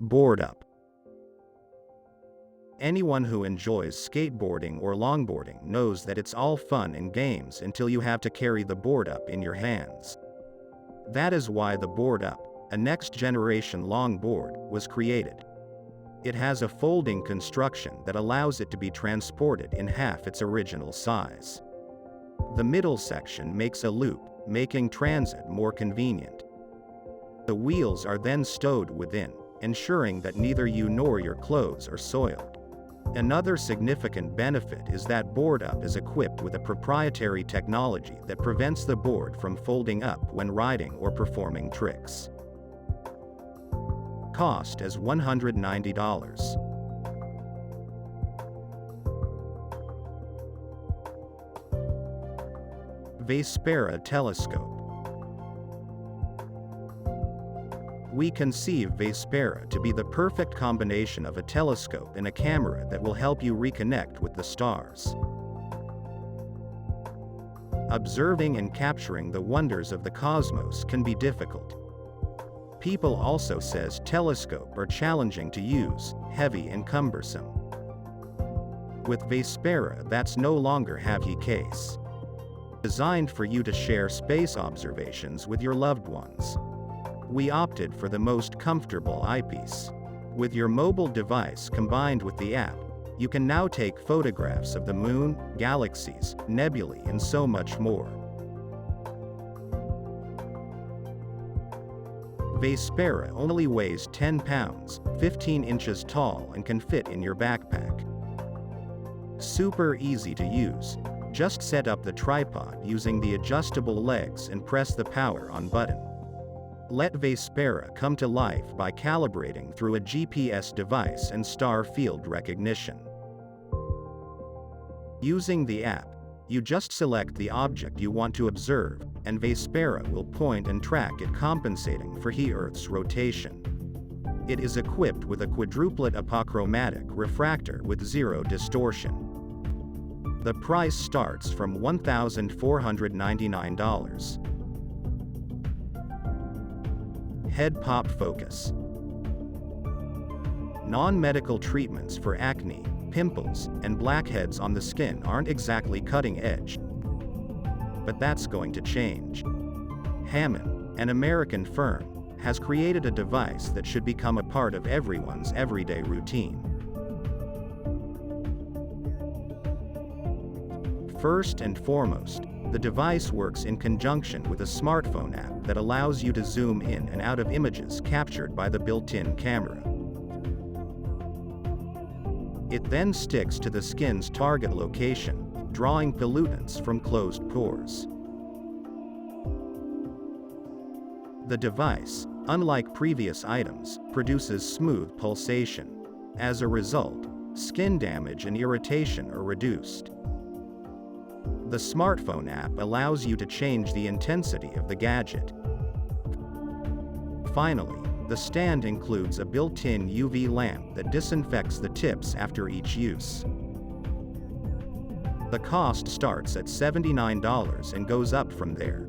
Board up. Anyone who enjoys skateboarding or longboarding knows that it's all fun and games until you have to carry the board up in your hands. That is why the board up, a next-generation longboard, was created. It has a folding construction that allows it to be transported in half its original size. The middle section makes a loop, making transit more convenient. The wheels are then stowed within, ensuring that neither you nor your clothes are soiled. Another significant benefit is that board up is equipped with a proprietary technology that prevents the board from folding up when riding or performing tricks. Cost is $190. Vespera telescope. We conceive Vespera to be the perfect combination of a telescope and a camera that will help you reconnect with the stars. Observing and capturing the wonders of the cosmos can be difficult. People also says telescope are challenging to use, heavy and cumbersome. With Vespera, that's no longer the case. Designed for you to share space observations with your loved ones. We opted for the most comfortable eyepiece. With your mobile device combined with the app, you can now take photographs of the moon, galaxies, nebulae, and so much more. Vespera only weighs 10 pounds, 15 inches tall, and can fit in your backpack. Super easy to use. Just set up the tripod using the adjustable legs and press the power on button. Let Vespera come to life by calibrating through a GPS device and star field recognition. Using the app, you just select the object you want to observe, and Vespera will point and track it, compensating for the Earth's rotation. It is equipped with a quadruplet apochromatic refractor with zero distortion. The price starts from $1,499. Head pop focus. Non-medical treatments for acne, pimples, and blackheads on the skin aren't exactly cutting edge. But that's going to change. Hammond, an American firm, has created a device that should become a part of everyone's everyday routine. First and foremost, the device works in conjunction with a smartphone app that allows you to zoom in and out of images captured by the built-in camera. It then sticks to the skin's target location, drawing pollutants from closed pores. The device, unlike previous items, produces smooth pulsation. As a result, skin damage and irritation are reduced. The smartphone app allows you to change the intensity of the gadget. Finally, the stand includes a built-in UV lamp that disinfects the tips after each use. The cost starts at $79 and goes up from there.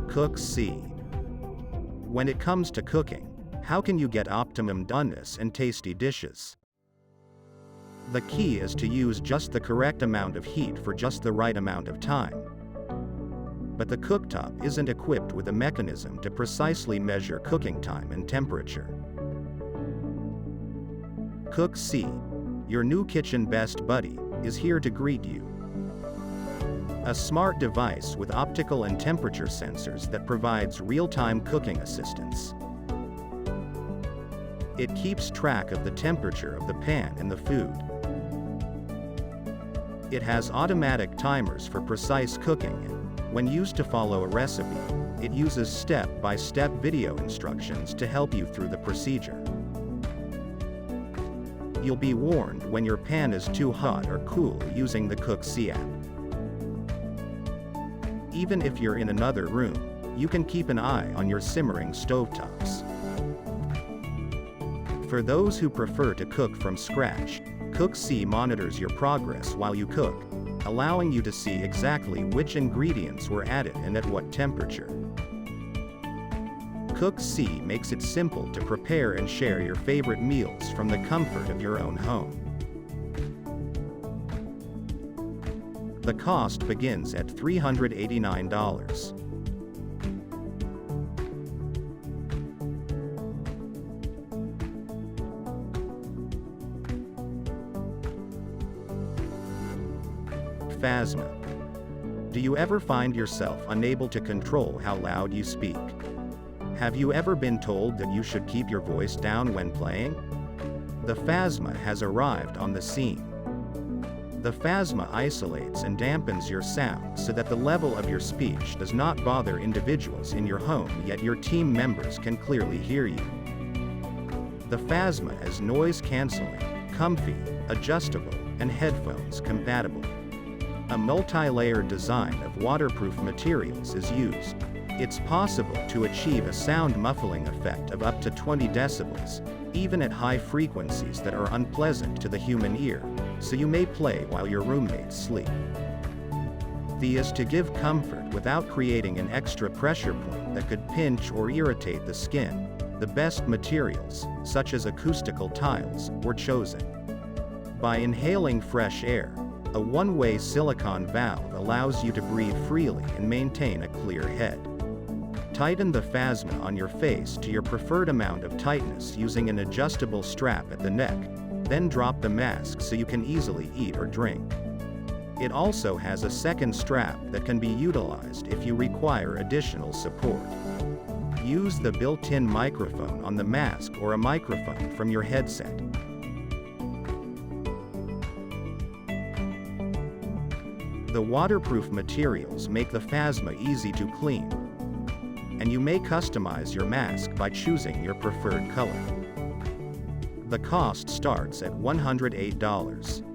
Cooksy. When it comes to cooking, how can you get optimum doneness and tasty dishes? The key is to use just the correct amount of heat for just the right amount of time. But the cooktop isn't equipped with a mechanism to precisely measure cooking time and temperature. Cooksy, your new kitchen best buddy, is here to greet you. A smart device with optical and temperature sensors that provides real-time cooking assistance. It keeps track of the temperature of the pan and the food. It has automatic timers for precise cooking, and when used to follow a recipe, it uses step-by-step video instructions to help you through the procedure. You'll be warned when your pan is too hot or cool using the Cooksy app. Even if you're in another room, you can keep an eye on your simmering stovetops. For those who prefer to cook from scratch, Cooksy monitors your progress while you cook, allowing you to see exactly which ingredients were added and at what temperature. Cooksy makes it simple to prepare and share your favorite meals from the comfort of your own home. The cost begins at $389. Phasma. Do you ever find yourself unable to control how loud you speak? Have you ever been told that you should keep your voice down when playing? The Phasma has arrived on the scene. The Phasma isolates and dampens your sound so that the level of your speech does not bother individuals in your home, yet your team members can clearly hear you. The Phasma is noise cancelling, comfy, adjustable, and headphones compatible. A multi-layered design of waterproof materials is used. It's possible to achieve a sound muffling effect of up to 20 decibels, even at high frequencies that are unpleasant to the human ear, so you may play while your roommates sleep. The is to give comfort without creating an extra pressure point that could pinch or irritate the skin. The best materials, such as acoustical tiles, were chosen. By inhaling fresh air, a one-way silicone valve allows you to breathe freely and maintain a clear head. Tighten the Phasma on your face to your preferred amount of tightness using an adjustable strap at the neck, then drop the mask so you can easily eat or drink. It also has a second strap that can be utilized if you require additional support. Use the built-in microphone on the mask or a microphone from your headset. The waterproof materials make the Phasma easy to clean, and you may customize your mask by choosing your preferred color. The cost starts at $108.